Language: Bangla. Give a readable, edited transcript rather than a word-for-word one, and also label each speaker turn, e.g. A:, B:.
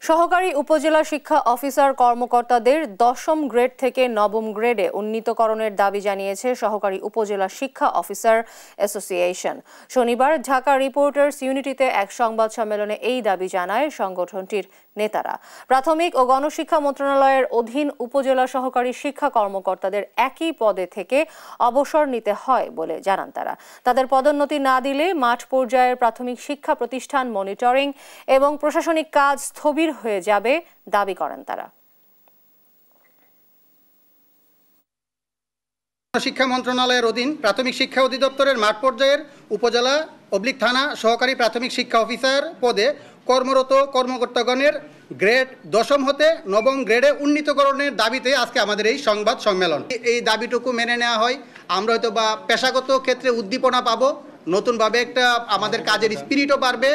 A: সহকারী উপজেলা শিক্ষা অফিসার কর্মকর্তাদের ১০ম গ্রেড থেকে ৯ম গ্রেডে উন্নীতকরণের দাবি জানিয়েছে সহকারী উপজেলা শিক্ষা অফিসার অ্যাসোসিয়েশন। শনিবার ঢাকা রিপোর্টার্স ইউনিটিতে এক সংবাদ সম্মেলনে এই দাবি জানায় সংগঠনটির নেতারা। প্রাথমিক ও গণশিক্ষা মন্ত্রণালয়ের অধীন উপজেলা সহকারী শিক্ষা কর্মকর্তাদের একই পদে থেকে অবসর নিতে হয় বলে জানান তারা। তাদের পদোন্নতি না দিলে মাঠ পর্যায়ের প্রাথমিক শিক্ষা প্রতিষ্ঠান মনিটরিং এবং প্রশাসনিক কাজ স্থবির হয়ে যাবে দাবি করেন তারা।
B: শিক্ষা মন্ত্রণালয়ের অধীন প্রাথমিক শিক্ষা অধিদপ্তরের মাঠ পর্যায়ের উপজেলা থানা সহকারী প্রাথমিক শিক্ষা অফিসার পদে কর্মরত কর্মকর্তাগণের গ্রেড ১০ম হতে ৯ম গ্রেডে উন্নীতকরণের দাবিতে আজকে আমাদের এই সংবাদ সম্মেলন। এই দাবিটুকু মেনে নেওয়া হয়, আমরা হয়তো বা পেশাগত ক্ষেত্রে উদ্দীপনা পাবো, নতুনভাবে একটা আমাদের কাজের স্পিরিটও বাড়বে।